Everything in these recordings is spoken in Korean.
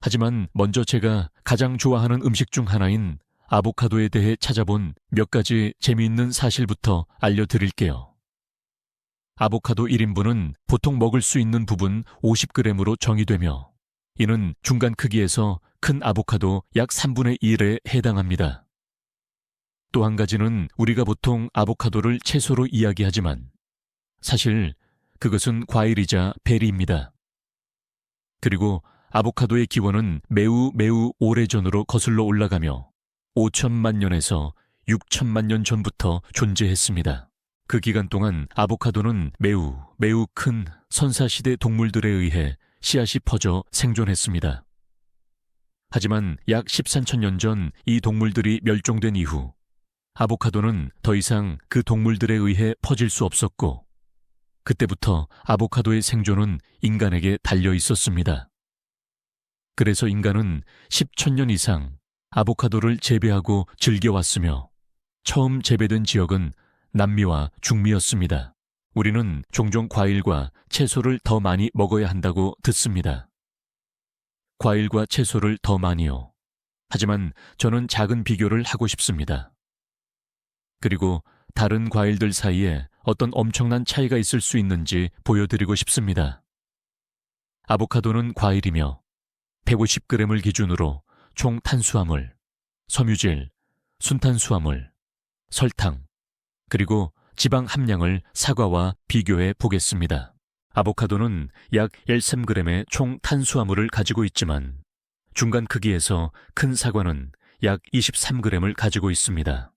하지만 먼저 제가 가장 좋아하는 음식 중 하나인 아보카도에 대해 찾아본 몇 가지 재미있는 사실부터 알려드릴게요. 아보카도 1인분은 보통 먹을 수 있는 부분 50g으로 정의되며 이는 중간 크기에서 큰 아보카도 약 3분의 1에 해당합니다. 또 한 가지는 우리가 보통 아보카도를 채소로 이야기하지만 사실 그것은 과일이자 베리입니다. 그리고 아보카도의 기원은 매우 오래전으로 거슬러 올라가며 5천만 년에서 6천만 년 전부터 존재했습니다. 그 기간 동안 아보카도는 매우 큰 선사시대 동물들에 의해 씨앗이 퍼져 생존했습니다. 하지만 약 13,000년 전 이 동물들이 멸종된 이후 아보카도는 더 이상 그 동물들에 의해 퍼질 수 없었고 그때부터 아보카도의 생존은 인간에게 달려 있었습니다. 그래서 인간은 10,000년 이상 아보카도를 재배하고 즐겨왔으며 처음 재배된 지역은 남미와 중미였습니다. 우리는 종종 과일과 채소를 더 많이 먹어야 한다고 듣습니다. 과일과 채소를 더 많이요. 하지만 저는 작은 비교를 하고 싶습니다. 그리고 다른 과일들 사이에 어떤 엄청난 차이가 있을 수 있는지 보여드리고 싶습니다. 아보카도는 과일이며 150g을 기준으로 총 탄수화물, 섬유질, 순탄수화물, 설탕, 그리고 지방 함량을 사과와 비교해 보겠습니다. 아보카도는 약 13g의 총 탄수화물을 가지고 있지만 중간 크기에서 큰 사과는 약 23g을 가지고 있습니다.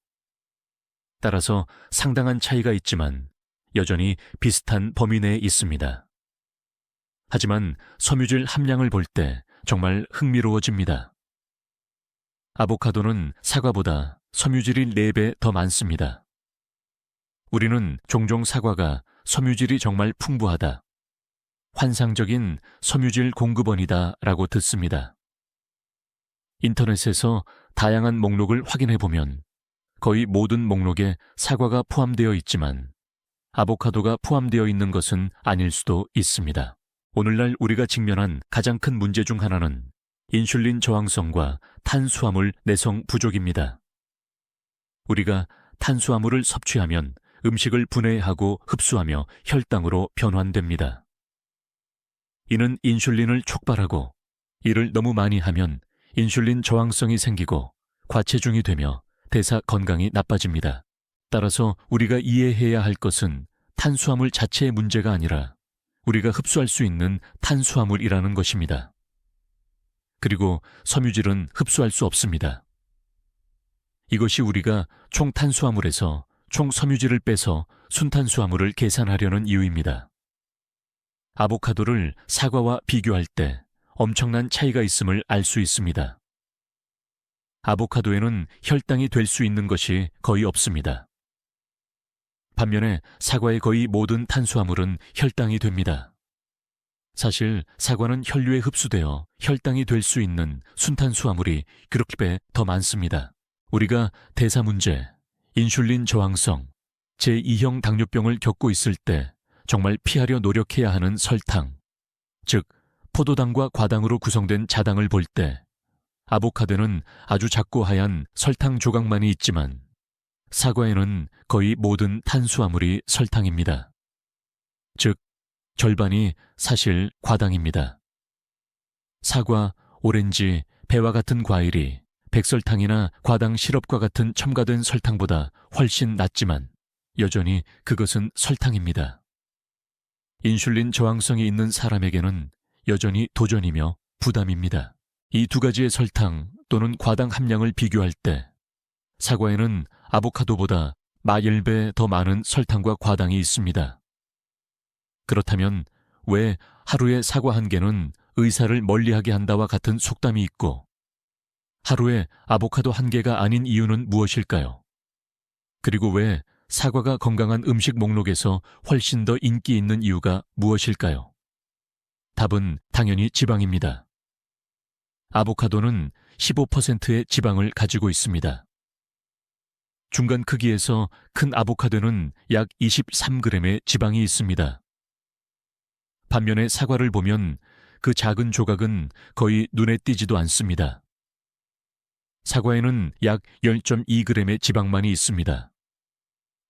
따라서 상당한 차이가 있지만 여전히 비슷한 범위 내에 있습니다. 하지만 섬유질 함량을 볼 때 정말 흥미로워집니다. 아보카도는 사과보다 섬유질이 4배 더 많습니다. 우리는 종종 사과가 섬유질이 정말 풍부하다, 환상적인 섬유질 공급원이다 라고 듣습니다. 인터넷에서 다양한 목록을 확인해 보면 거의 모든 목록에 사과가 포함되어 있지만 아보카도가 포함되어 있는 것은 아닐 수도 있습니다. 오늘날 우리가 직면한 가장 큰 문제 중 하나는 인슐린 저항성과 탄수화물 내성 부족입니다. 우리가 탄수화물을 섭취하면 음식을 분해하고 흡수하며 혈당으로 변환됩니다. 이는 인슐린을 촉발하고 이를 너무 많이 하면 인슐린 저항성이 생기고 과체중이 되며 대사 건강이 나빠집니다. 따라서 우리가 이해해야 할 것은 탄수화물 자체의 문제가 아니라 우리가 흡수할 수 있는 탄수화물이라는 것입니다. 그리고 섬유질은 흡수할 수 없습니다. 이것이 우리가 총 탄수화물에서 총 섬유질을 빼서 순탄수화물을 계산하려는 이유입니다. 아보카도를 사과와 비교할 때 엄청난 차이가 있음을 알 수 있습니다. 아보카도에는 혈당이 될 수 있는 것이 거의 없습니다. 반면에 사과의 거의 모든 탄수화물은 혈당이 됩니다. 사실 사과는 혈류에 흡수되어 혈당이 될 수 있는 순탄수화물이 그렇게 배 더 많습니다. 우리가 대사 문제, 인슐린 저항성, 제2형 당뇨병을 겪고 있을 때 정말 피하려 노력해야 하는 설탕, 즉 포도당과 과당으로 구성된 자당을 볼 때 아보카도는 아주 작고 하얀 설탕 조각만이 있지만 사과에는 거의 모든 탄수화물이 설탕입니다. 즉 절반이 사실 과당입니다. 사과, 오렌지, 배와 같은 과일이 백설탕이나 과당 시럽과 같은 첨가된 설탕보다 훨씬 낫지만 여전히 그것은 설탕입니다. 인슐린 저항성이 있는 사람에게는 여전히 도전이며 부담입니다. 이 두 가지의 설탕 또는 과당 함량을 비교할 때 사과에는 아보카도보다 10,000배 더 많은 설탕과 과당이 있습니다. 그렇다면 왜 하루에 사과 한 개는 의사를 멀리하게 한다와 같은 속담이 있고 하루에 아보카도 한 개가 아닌 이유는 무엇일까요? 그리고 왜 사과가 건강한 음식 목록에서 훨씬 더 인기 있는 이유가 무엇일까요? 답은 당연히 지방입니다. 아보카도는 15%의 지방을 가지고 있습니다. 중간 크기에서 큰 아보카도는 약 23g의 지방이 있습니다. 반면에 사과를 보면 그 작은 조각은 거의 눈에 띄지도 않습니다. 사과에는 약 0.2g의 지방만이 있습니다.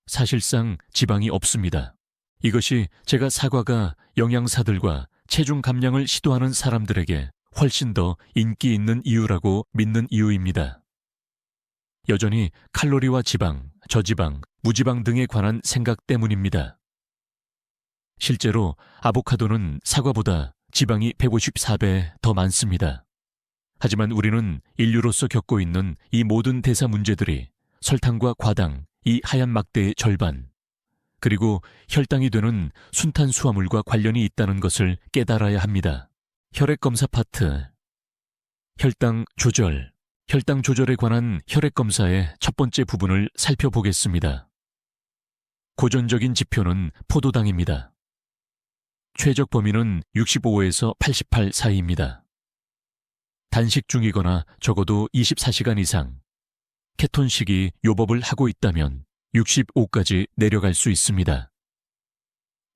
사실상 지방이 없습니다. 이것이 제가 사과가 영양사들과 체중 감량을 시도하는 사람들에게 훨씬 더 인기 있는 이유라고 믿는 이유입니다. 여전히 칼로리와 지방, 저지방, 무지방 등에 관한 생각 때문입니다. 실제로 아보카도는 사과보다 지방이 154배 더 많습니다. 하지만 우리는 인류로서 겪고 있는 이 모든 대사 문제들이 설탕과 과당, 이 하얀 막대의 절반, 그리고 혈당이 되는 순탄수화물과 관련이 있다는 것을 깨달아야 합니다. 혈액검사 파트. 혈당 조절. 혈당 조절에 관한 혈액검사의 첫 번째 부분을 살펴보겠습니다. 고전적인 지표는 포도당입니다. 최적 범위는 65에서 88 사이입니다. 단식 중이거나 적어도 24시간 이상 케톤식이 요법을 하고 있다면 65까지 내려갈 수 있습니다.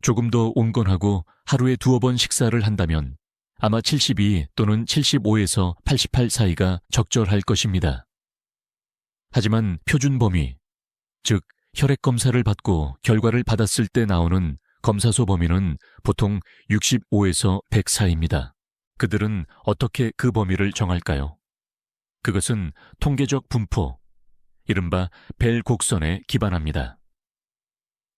조금 더 온건하고 하루에 2번 식사를 한다면 아마 72 또는 75에서 88 사이가 적절할 것입니다. 하지만 표준 범위, 즉 혈액 검사를 받고 결과를 받았을 때 나오는 검사소 범위는 보통 65에서 100 사이입니다. 그들은 어떻게 그 범위를 정할까요? 그것은 통계적 분포, 이른바 벨 곡선에 기반합니다.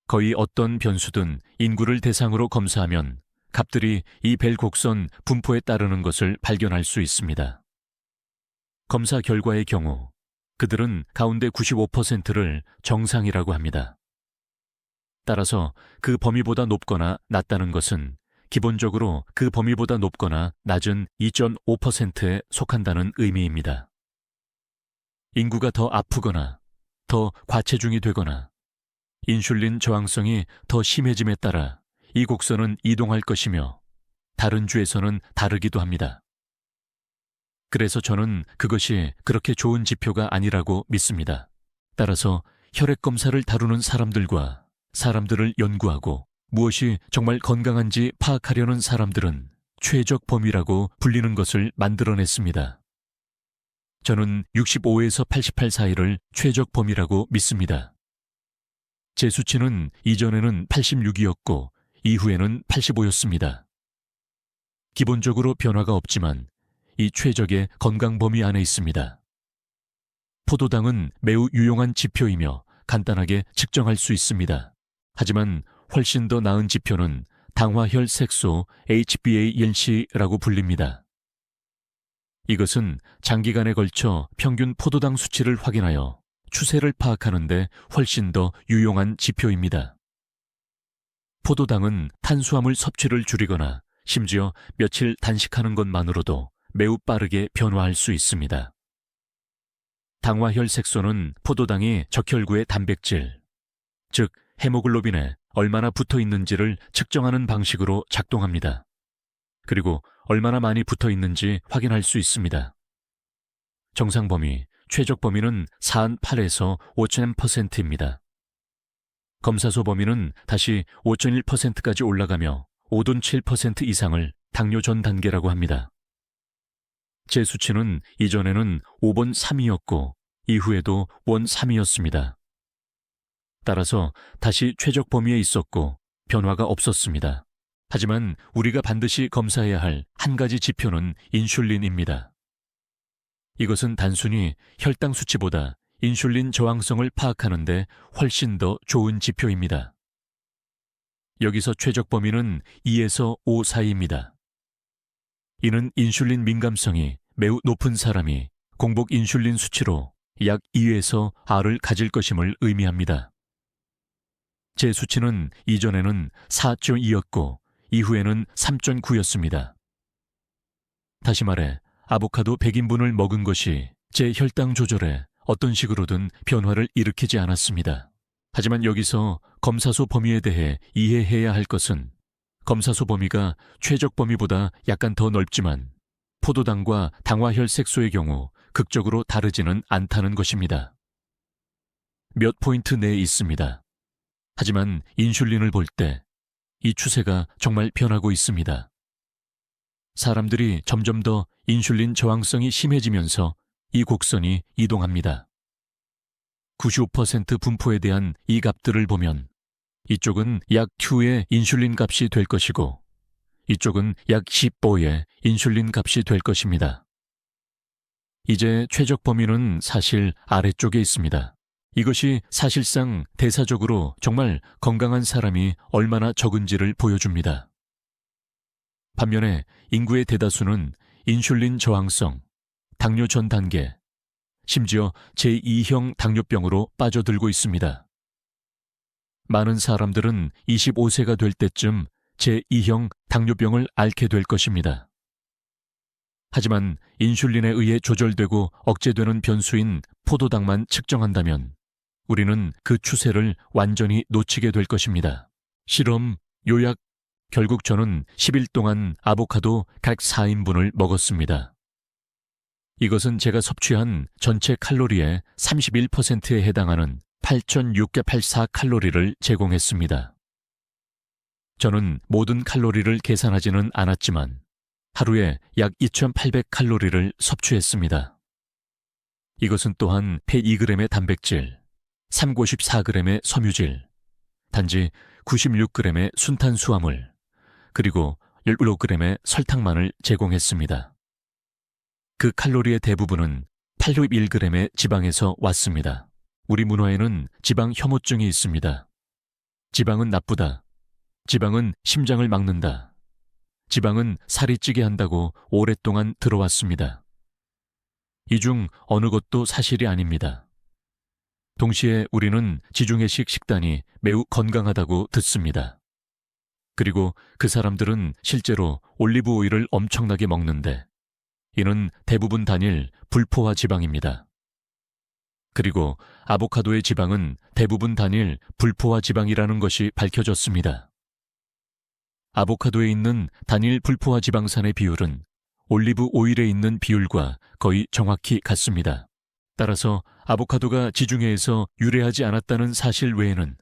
거의 어떤 변수든 인구를 대상으로 검사하면 값들이 이 벨 곡선 분포에 따르는 것을 발견할 수 있습니다. 검사 결과의 경우 그들은 가운데 95%를 정상이라고 합니다. 따라서 그 범위보다 높거나 낮다는 것은 기본적으로 그 범위보다 높거나 낮은 2.5%에 속한다는 의미입니다. 인구가 더 아프거나 더 과체중이 되거나 인슐린 저항성이 더 심해짐에 따라 이 곡선은 이동할 것이며 다른 주에서는 다르기도 합니다. 그래서 저는 그것이 그렇게 좋은 지표가 아니라고 믿습니다. 따라서 혈액검사를 다루는 사람들과 사람들을 연구하고 무엇이 정말 건강한지 파악하려는 사람들은 최적 범위라고 불리는 것을 만들어냈습니다. 저는 65에서 88 사이를 최적 범위라고 믿습니다. 제 수치는 이전에는 86이었고 이후에는 85였습니다. 기본적으로 변화가 없지만 이 최적의 건강 범위 안에 있습니다. 포도당은 매우 유용한 지표이며 간단하게 측정할 수 있습니다. 하지만 훨씬 더 나은 지표는 당화혈 색소 HbA1c라고 불립니다. 이것은 장기간에 걸쳐 평균 포도당 수치를 확인하여 추세를 파악하는 데 훨씬 더 유용한 지표입니다. 포도당은 탄수화물 섭취를 줄이거나 심지어 며칠 단식하는 것만으로도 매우 빠르게 변화할 수 있습니다. 당화혈 색소는 포도당이 적혈구의 단백질, 즉 헤모글로빈에 얼마나 붙어 있는지를 측정하는 방식으로 작동합니다. 그리고 얼마나 많이 붙어 있는지 확인할 수 있습니다. 정상 범위, 최적 범위는 4.8에서 5.0%입니다. 검사소 범위는 다시 5.1%까지 올라가며 5.7% 이상을 당뇨 전 단계라고 합니다. 제 수치는 이전에는 5번 3이었고 이후에도 원 3이었습니다. 따라서 다시 최적 범위에 있었고 변화가 없었습니다. 하지만 우리가 반드시 검사해야 할 한 가지 지표는 인슐린입니다. 이것은 단순히 혈당 수치보다 인슐린 저항성을 파악하는 데 훨씬 더 좋은 지표입니다. 여기서 최적 범위는 2에서 5 사이입니다. 이는 인슐린 민감성이 매우 높은 사람이 공복 인슐린 수치로 약 2에서 R을 가질 것임을 의미합니다. 제 수치는 이전에는 4.2였고 이후에는 3.9였습니다. 다시 말해 아보카도 100인분을 먹은 것이 제 혈당 조절에 어떤 식으로든 변화를 일으키지 않았습니다. 하지만 여기서 검사소 범위에 대해 이해해야 할 것은 검사소 범위가 최적 범위보다 약간 더 넓지만 포도당과 당화혈 색소의 경우 극적으로 다르지는 않다는 것입니다. 몇 포인트 내에 있습니다. 하지만 인슐린을 볼 때 이 추세가 정말 변하고 있습니다. 사람들이 점점 더 인슐린 저항성이 심해지면서 이 곡선이 이동합니다. 95% 분포에 대한 이 값들을 보면 이쪽은 약 2의 인슐린 값이 될 것이고 이쪽은 약 15의 인슐린 값이 될 것입니다. 이제 최적 범위는 사실 아래쪽에 있습니다. 이것이 사실상 대사적으로 정말 건강한 사람이 얼마나 적은지를 보여줍니다. 반면에 인구의 대다수는 인슐린 저항성, 당뇨 전 단계, 심지어 제2형 당뇨병으로 빠져들고 있습니다. 많은 사람들은 25세가 될 때쯤 제2형 당뇨병을 앓게 될 것입니다. 하지만 인슐린에 의해 조절되고 억제되는 변수인 포도당만 측정한다면 우리는 그 추세를 완전히 놓치게 될 것입니다. 실험, 요약, 결국 저는 10일 동안 아보카도 각 4인분을 먹었습니다. 이것은 제가 섭취한 전체 칼로리의 31%에 해당하는 8,684 칼로리를 제공했습니다. 저는 모든 칼로리를 계산하지는 않았지만 하루에 약 2,800 칼로리를 섭취했습니다. 이것은 또한 102g의 단백질, 354g의 섬유질, 단지 96g의 순탄수화물, 그리고 15g의 설탕만을 제공했습니다. 그 칼로리의 대부분은 81g의 지방에서 왔습니다. 우리 문화에는 지방 혐오증이 있습니다. 지방은 나쁘다. 지방은 심장을 막는다. 지방은 살이 찌게 한다고 오랫동안 들어왔습니다. 이 중 어느 것도 사실이 아닙니다. 동시에 우리는 지중해식 식단이 매우 건강하다고 듣습니다. 그리고 그 사람들은 실제로 올리브 오일을 엄청나게 먹는데 이는 대부분 단일 불포화 지방입니다. 그리고 아보카도의 지방은 대부분 단일 불포화 지방이라는 것이 밝혀졌습니다. 아보카도에 있는 단일 불포화 지방산의 비율은 올리브 오일에 있는 비율과 거의 정확히 같습니다. 따라서 아보카도가 지중해에서 유래하지 않았다는 사실 외에는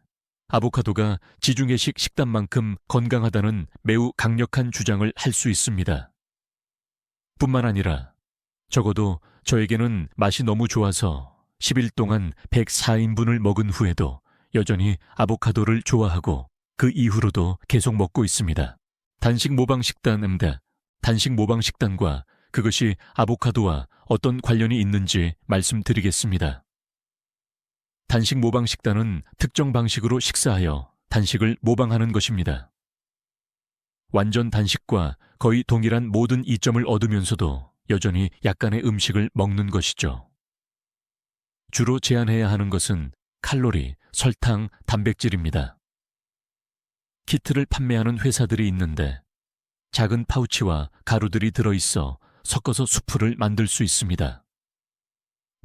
아보카도가 지중해식 식단만큼 건강하다는 매우 강력한 주장을 할 수 있습니다. 뿐만 아니라 적어도 저에게는 맛이 너무 좋아서 10일 동안 104인분을 먹은 후에도 여전히 아보카도를 좋아하고 그 이후로도 계속 먹고 있습니다. 단식 모방 식단과 그것이 아보카도와 어떤 관련이 있는지 말씀드리겠습니다. 단식 모방 식단은 특정 방식으로 식사하여 단식을 모방하는 것입니다. 완전 단식과 거의 동일한 모든 이점을 얻으면서도 여전히 약간의 음식을 먹는 것이죠. 주로 제한해야 하는 것은 칼로리, 설탕, 단백질입니다. 키트를 판매하는 회사들이 있는데 작은 파우치와 가루들이 들어있어 섞어서 수프를 만들 수 있습니다.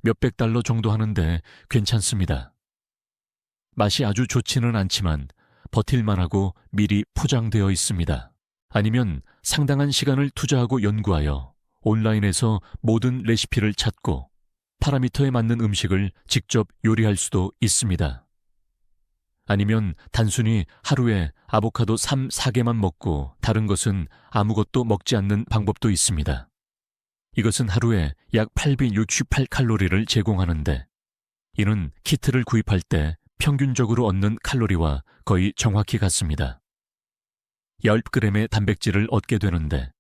몇백 달러 정도 하는데 괜찮습니다. 맛이 아주 좋지는 않지만 버틸만하고 미리 포장되어 있습니다. 아니면 상당한 시간을 투자하고 연구하여 온라인에서 모든 레시피를 찾고 파라미터에 맞는 음식을 직접 요리할 수도 있습니다. 아니면 단순히 하루에 아보카도 3, 4개만 먹고 다른 것은 아무것도 먹지 않는 방법도 있습니다. 이것은 하루에 약 868칼로리를 제공하는데 이는 키트를 구입할 때 평균적으로 얻는 칼로리와 거의 정확히 같습니다. 10g의 단백질을 얻게 되는데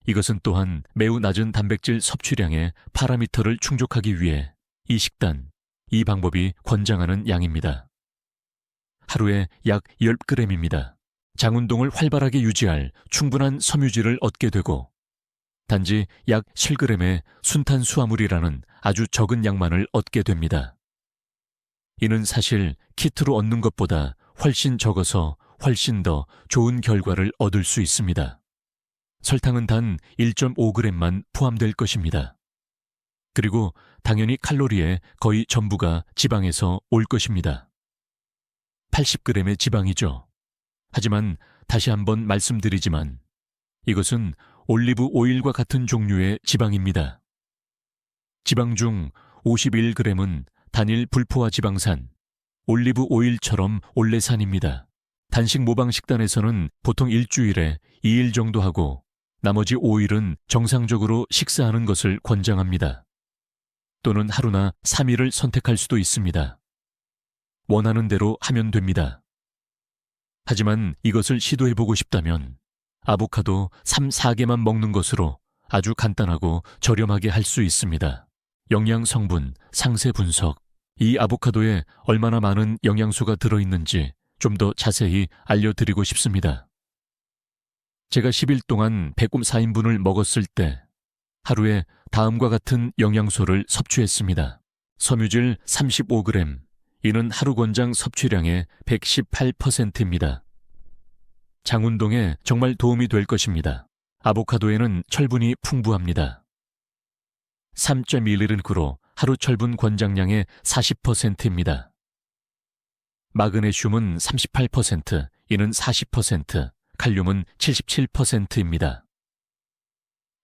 이것은 또한 매우 낮은 단백질 섭취량의 파라미터를 충족하기 위해 이 방법이 권장하는 양입니다. 하루에 약 10g입니다. 장운동을 활발하게 유지할 충분한 섬유질을 얻게 되고 단지 약 7g의 순탄수화물이라는 아주 적은 양만을 얻게 됩니다. 이는 사실 키트로 얻는 것보다 훨씬 적어서 훨씬 더 좋은 결과를 얻을 수 있습니다. 설탕은 단 1.5g만 포함될 것입니다. 그리고 당연히 칼로리의 거의 전부가 지방에서 올 것입니다. 80g의 지방이죠. 하지만 다시 한번 말씀드리지만 이것은 올리브 오일과 같은 종류의 지방입니다. 지방 중 51g은 단일 불포화 지방산, 올리브 오일처럼 올레산입니다. 단식 모방 식단에서는 보통 일주일에 2일 정도 하고 나머지 5일은 정상적으로 식사하는 것을 권장합니다. 또는 하루나 3일을 선택할 수도 있습니다. 원하는 대로 하면 됩니다. 하지만 이것을 시도해보고 싶다면 아보카도 3, 4개만 먹는 것으로 아주 간단하고 저렴하게 할 수 있습니다. 영양 성분, 상세 분석, 이 아보카도에 얼마나 많은 영양소가 들어있는지 좀 더 자세히 알려드리고 싶습니다. 제가 10일 동안 백곰 4인분을 먹었을 때 하루에 다음과 같은 영양소를 섭취했습니다. 섬유질 35g, 이는 하루 권장 섭취량의 118%입니다. 장운동에 정말 도움이 될 것입니다. 아보카도에는 철분이 풍부합니다. 3.1g으로 하루 철분 권장량의 40%입니다. 마그네슘은 38%, 이는 40%, 칼륨은 77%입니다.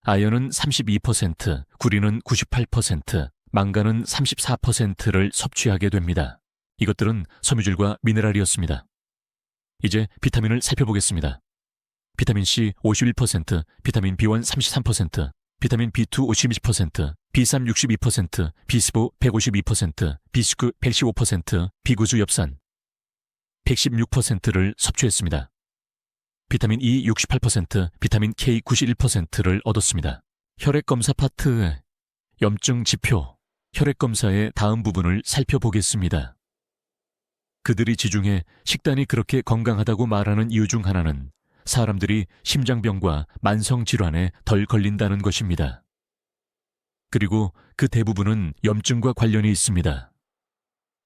아연은 32%, 구리는 98%, 망간은 34%를 섭취하게 됩니다. 이것들은 섬유질과 미네랄이었습니다. 이제 비타민을 살펴보겠습니다. 비타민 C 51%, 비타민 B1 33%, 비타민 B2 50%, B3 62%, B15 152%, B19 115%, 비구수 엽산 116%를 섭취했습니다. 비타민 E 68%, 비타민 K 91%를 얻었습니다. 혈액검사 파트, 염증 지표, 혈액검사의 다음 부분을 살펴보겠습니다. 그들이 지중해 식단이 그렇게 건강하다고 말하는 이유 중 하나는 사람들이 심장병과 만성질환에 덜 걸린다는 것입니다. 그리고 그 대부분은 염증과 관련이 있습니다.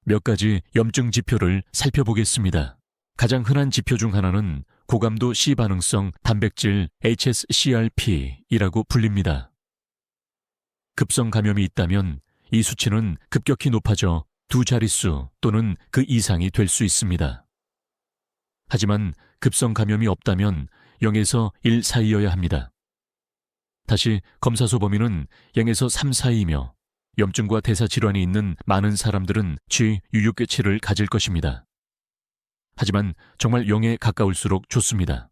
몇 가지 염증 지표를 살펴보겠습니다. 가장 흔한 지표 중 하나는 고감도 C반응성 단백질 HSCRP이라고 불립니다. 급성 감염이 있다면 이 수치는 급격히 높아져 2자릿수 또는 그 이상이 될 수 있습니다. 하지만 급성 감염이 없다면 0에서 1 사이여야 합니다. 다시 검사소 범위는 0에서 3 사이이며 염증과 대사질환이 있는 많은 사람들은 G 유육계치를 가질 것입니다. 하지만 정말 0에 가까울수록 좋습니다.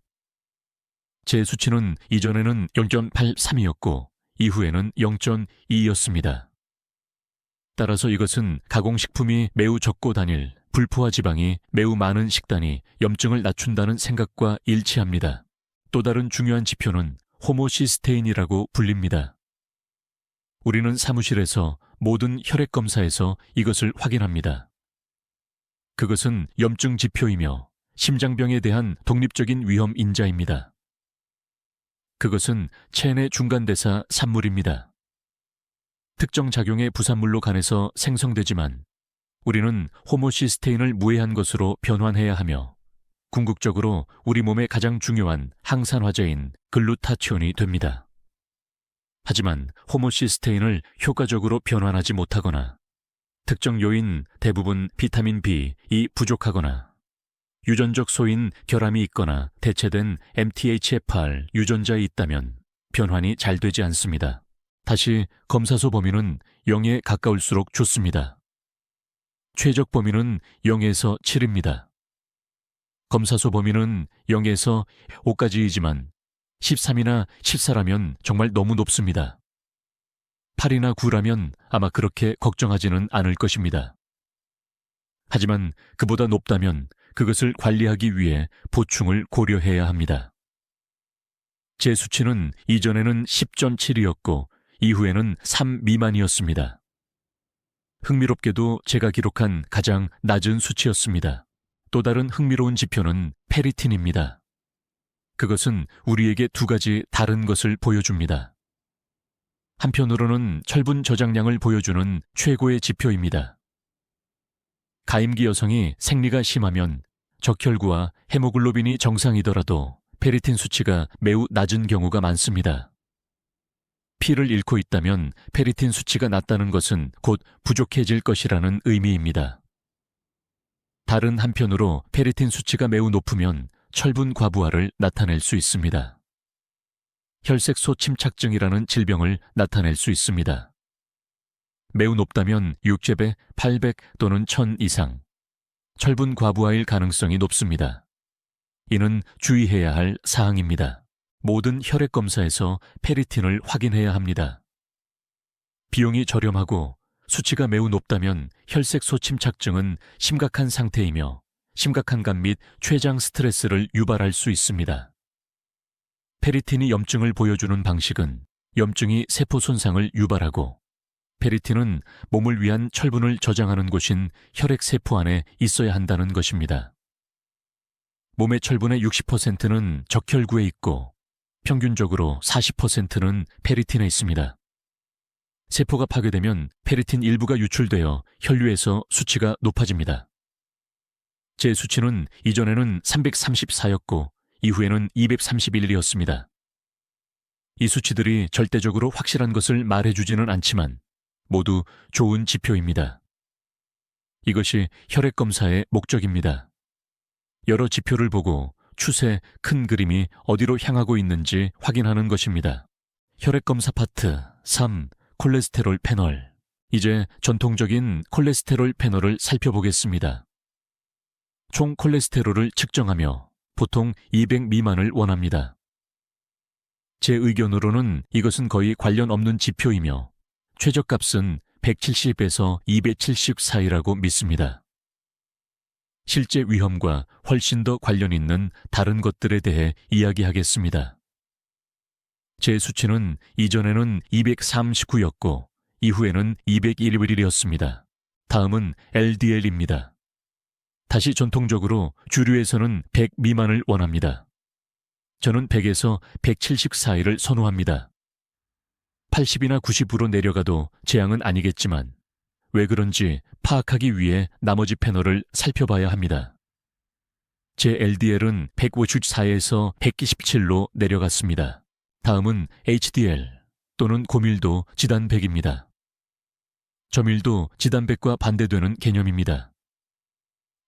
제 수치는 이전에는 0.83이었고 이후에는 0.2였습니다. 따라서 이것은 가공식품이 매우 적고 단일, 불포화 지방이 매우 많은 식단이 염증을 낮춘다는 생각과 일치합니다. 또 다른 중요한 지표는 호모시스테인이라고 불립니다. 우리는 사무실에서 모든 혈액검사에서 이것을 확인합니다. 그것은 염증 지표이며 심장병에 대한 독립적인 위험 인자입니다. 그것은 체내 중간대사 산물입니다. 특정 작용의 부산물로 간에서 생성되지만 우리는 호모시스테인을 무해한 것으로 변환해야 하며 궁극적으로 우리 몸의 가장 중요한 항산화제인 글루타치온이 됩니다. 하지만 호모시스테인을 효과적으로 변환하지 못하거나 특정 요인 대부분 비타민 B이 부족하거나 유전적 소인 결함이 있거나 대체된 MTHFR 유전자에 있다면 변환이 잘 되지 않습니다. 다시 검사소 범위는 0에 가까울수록 좋습니다. 최적 범위는 0에서 7입니다. 검사소 범위는 0에서 5까지이지만 13이나 14라면 정말 너무 높습니다. 8이나 9라면 아마 그렇게 걱정하지는 않을 것입니다. 하지만 그보다 높다면 그것을 관리하기 위해 보충을 고려해야 합니다. 제 수치는 이전에는 10.7이었고 이후에는 3 미만이었습니다. 흥미롭게도 제가 기록한 가장 낮은 수치였습니다. 또 다른 흥미로운 지표는 페리틴입니다. 그것은 우리에게 두 가지 다른 것을 보여줍니다. 한편으로는 철분 저장량을 보여주는 최고의 지표입니다. 가임기 여성이 생리가 심하면 적혈구와 헤모글로빈이 정상이더라도 페리틴 수치가 매우 낮은 경우가 많습니다. 피를 잃고 있다면 페리틴 수치가 낮다는 것은 곧 부족해질 것이라는 의미입니다. 다른 한편으로 페리틴 수치가 매우 높으면 철분 과부하를 나타낼 수 있습니다. 혈색소 침착증이라는 질병을 나타낼 수 있습니다. 매우 높다면 6제배 800 또는 1000 이상, 철분 과부하일 가능성이 높습니다. 이는 주의해야 할 사항입니다. 모든 혈액 검사에서 페리틴을 확인해야 합니다. 비용이 저렴하고 수치가 매우 높다면 혈색소 침착증은 심각한 상태이며 심각한 간 및 췌장 스트레스를 유발할 수 있습니다. 페리틴이 염증을 보여주는 방식은 염증이 세포 손상을 유발하고 페리틴은 몸을 위한 철분을 저장하는 곳인 혈액세포 안에 있어야 한다는 것입니다. 몸의 철분의 60%는 적혈구에 있고 평균적으로 40%는 페리틴에 있습니다. 세포가 파괴되면 페리틴 일부가 유출되어 혈류에서 수치가 높아집니다. 제 수치는 이전에는 334였고 이후에는 231이었습니다. 이 수치들이 절대적으로 확실한 것을 말해주지는 않지만 모두 좋은 지표입니다. 이것이 혈액검사의 목적입니다. 여러 지표를 보고 추세, 큰 그림이 어디로 향하고 있는지 확인하는 것입니다. 혈액검사 파트 3. 콜레스테롤 패널. 이제 전통적인 콜레스테롤 패널을 살펴보겠습니다. 총 콜레스테롤을 측정하며 보통 200 미만을 원합니다. 제 의견으로는 이것은 거의 관련 없는 지표이며 최저값은 170에서 270 사이라고 믿습니다. 실제 위험과 훨씬 더 관련 있는 다른 것들에 대해 이야기하겠습니다. 제 수치는 이전에는 239였고 이후에는 201이었습니다. 다음은 LDL입니다. 다시 전통적으로 주류에서는 100 미만을 원합니다. 저는 100에서 170 사이를 선호합니다. 80이나 90으로 내려가도 재앙은 아니겠지만 왜 그런지 파악하기 위해 나머지 패널을 살펴봐야 합니다. 제 LDL은 154에서 127로 내려갔습니다. 다음은 HDL 또는 고밀도 지단백입니다. 저밀도 지단백과 반대되는 개념입니다.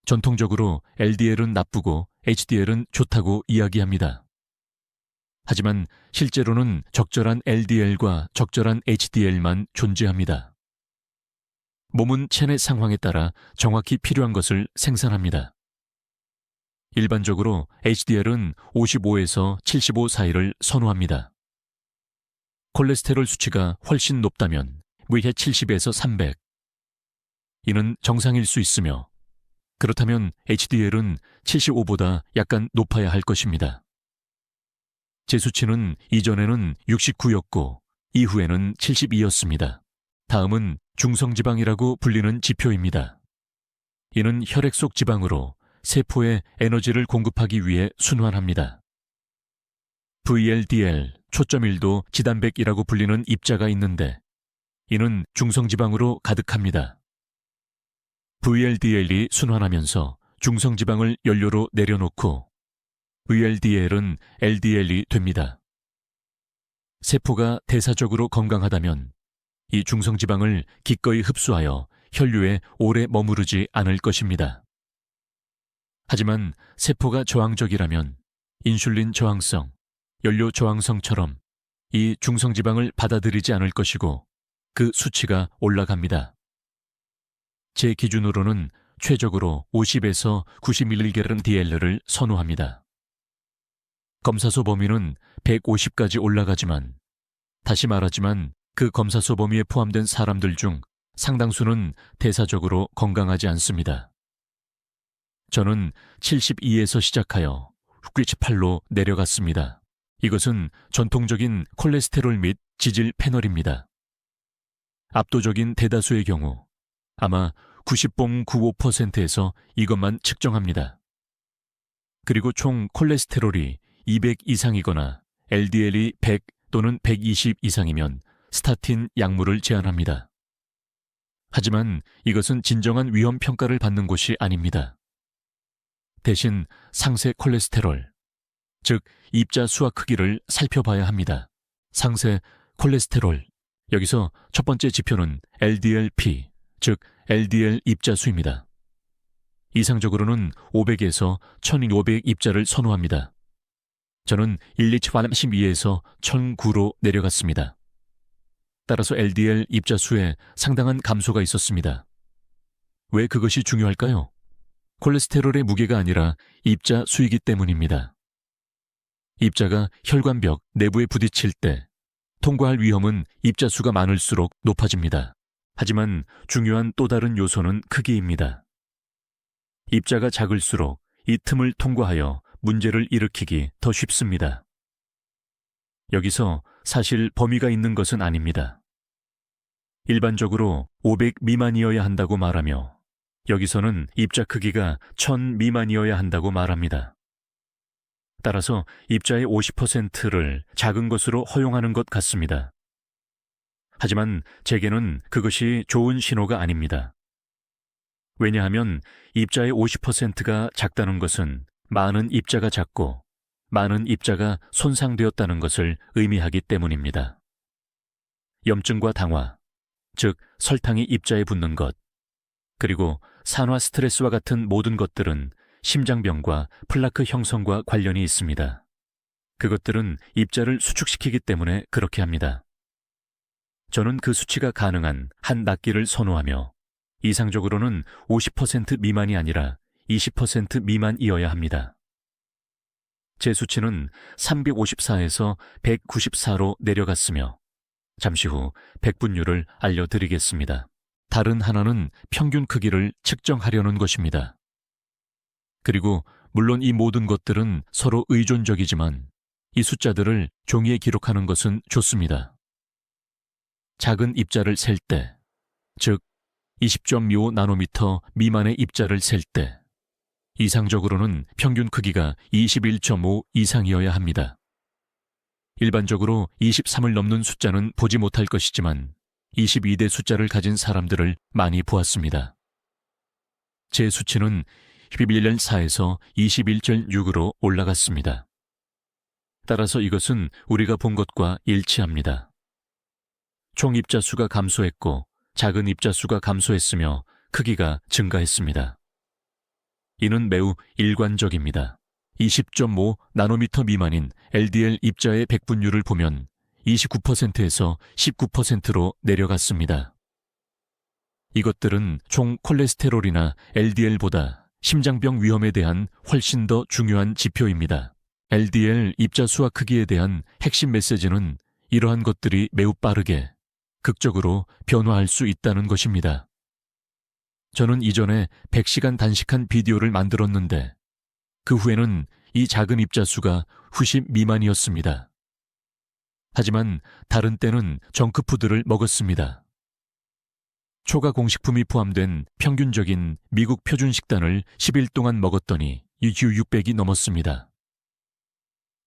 전통적으로 LDL은 나쁘고 HDL은 좋다고 이야기합니다. 하지만 실제로는 적절한 LDL과 적절한 HDL만 존재합니다. 몸은 체내 상황에 따라 정확히 필요한 것을 생산합니다. 일반적으로 HDL은 55에서 75 사이를 선호합니다. 콜레스테롤 수치가 훨씬 높다면 위에 70에서 300. 이는 정상일 수 있으며 그렇다면 HDL은 75보다 약간 높아야 할 것입니다. 제 수치는 이전에는 69였고 이후에는 72였습니다. 다음은 중성지방이라고 불리는 지표입니다. 이는 혈액 속 지방으로 세포에 에너지를 공급하기 위해 순환합니다. VLDL, 초점일도 지단백이라고 불리는 입자가 있는데 이는 중성지방으로 가득합니다. VLDL이 순환하면서 중성지방을 연료로 내려놓고 VLDL은 LDL이 됩니다. 세포가 대사적으로 건강하다면 이 중성지방을 기꺼이 흡수하여 혈류에 오래 머무르지 않을 것입니다. 하지만 세포가 저항적이라면 인슐린 저항성, 연료 저항성처럼 이 중성지방을 받아들이지 않을 것이고 그 수치가 올라갑니다. 제 기준으로는 최적으로 50에서 90mg DL를 선호합니다. 검사소 범위는 150까지 올라가지만 다시 말하지만 그 검사소 범위에 포함된 사람들 중 상당수는 대사적으로 건강하지 않습니다. 저는 72에서 시작하여 68로 내려갔습니다. 이것은 전통적인 콜레스테롤 및 지질 패널입니다. 압도적인 대다수의 경우 아마 90.95%에서 이것만 측정합니다. 그리고 총 콜레스테롤이 200 이상이거나 LDL이 100 또는 120 이상이면 스타틴 약물을 제한합니다. 하지만 이것은 진정한 위험 평가를 받는 곳이 아닙니다. 대신 상세 콜레스테롤, 즉 입자 수와 크기를 살펴봐야 합니다. 상세 콜레스테롤, 여기서 첫 번째 지표는 LDL-P, 즉 LDL 입자 수입니다. 이상적으로는 500에서 1500 입자를 선호합니다. 저는 1212에서 1009로 내려갔습니다. 따라서 LDL 입자 수에 상당한 감소가 있었습니다. 왜 그것이 중요할까요? 콜레스테롤의 무게가 아니라 입자 수이기 때문입니다. 입자가 혈관벽 내부에 부딪힐 때 통과할 위험은 입자 수가 많을수록 높아집니다. 하지만 중요한 또 다른 요소는 크기입니다. 입자가 작을수록 이 틈을 통과하여 문제를 일으키기 더 쉽습니다. 여기서 사실 범위가 있는 것은 아닙니다. 일반적으로 500 미만이어야 한다고 말하며 여기서는 입자 크기가 1000 미만이어야 한다고 말합니다. 따라서 입자의 50%를 작은 것으로 허용하는 것 같습니다. 하지만 제게는 그것이 좋은 신호가 아닙니다. 왜냐하면 입자의 50%가 작다는 것은 많은 입자가 작고 많은 입자가 손상되었다는 것을 의미하기 때문입니다. 염증과 당화, 즉 설탕이 입자에 붙는 것, 그리고 산화 스트레스와 같은 모든 것들은 심장병과 플라크 형성과 관련이 있습니다. 그것들은 입자를 수축시키기 때문에 그렇게 합니다. 저는 그 수치가 가능한 한 낱개를 선호하며 이상적으로는 50% 미만이 아니라 20% 미만이어야 합니다. 제 수치는 354에서 194로 내려갔으며 잠시 후 백분율을 알려드리겠습니다. 다른 하나는 평균 크기를 측정하려는 것입니다. 그리고 물론 이 모든 것들은 서로 의존적이지만 이 숫자들을 종이에 기록하는 것은 좋습니다. 작은 입자를 셀 때, 즉 20.25 나노미터 미만의 입자를 셀 때, 이상적으로는 평균 크기가 21.5 이상이어야 합니다. 일반적으로 23을 넘는 숫자는 보지 못할 것이지만 22대 숫자를 가진 사람들을 많이 보았습니다. 제 수치는 11년 4에서 21.6으로 올라갔습니다. 따라서 이것은 우리가 본 것과 일치합니다. 총 입자 수가 감소했고 작은 입자 수가 감소했으며 크기가 증가했습니다. 이는 매우 일관적입니다. 20.5 나노미터 미만인 LDL 입자의 백분율을 보면 29%에서 19%로 내려갔습니다. 이것들은 총 콜레스테롤이나 LDL보다 심장병 위험에 대한 훨씬 더 중요한 지표입니다. LDL 입자 수와 크기에 대한 핵심 메시지는 이러한 것들이 매우 빠르게, 극적으로 변화할 수 있다는 것입니다. 저는 이전에 100시간 단식한 비디오를 만들었는데 그 후에는 이 작은 입자 수가 90 미만이었습니다. 하지만 다른 때는 정크푸드를 먹었습니다. 초과 공식품이 포함된 평균적인 미국 표준 식단을 10일 동안 먹었더니 이후 600이 넘었습니다.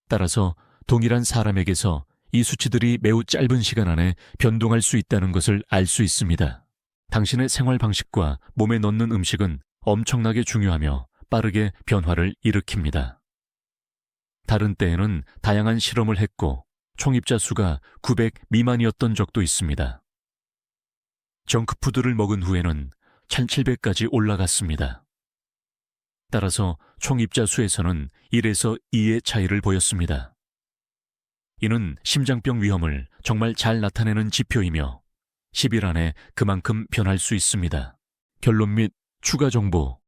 따라서 동일한 사람에게서 이 수치들이 매우 짧은 시간 안에 변동할 수 있다는 것을 알 수 있습니다. 당신의 생활 방식과 몸에 넣는 음식은 엄청나게 중요하며 빠르게 변화를 일으킵니다. 다른 때에는 다양한 실험을 했고 총 입자 수가 900 미만이었던 적도 있습니다. 정크푸드를 먹은 후에는 1700까지 올라갔습니다. 따라서 총 입자 수에서는 1에서 2의 차이를 보였습니다. 이는 심장병 위험을 정말 잘 나타내는 지표이며 10일 안에 그만큼 변할 수 있습니다. 결론 및 추가 정보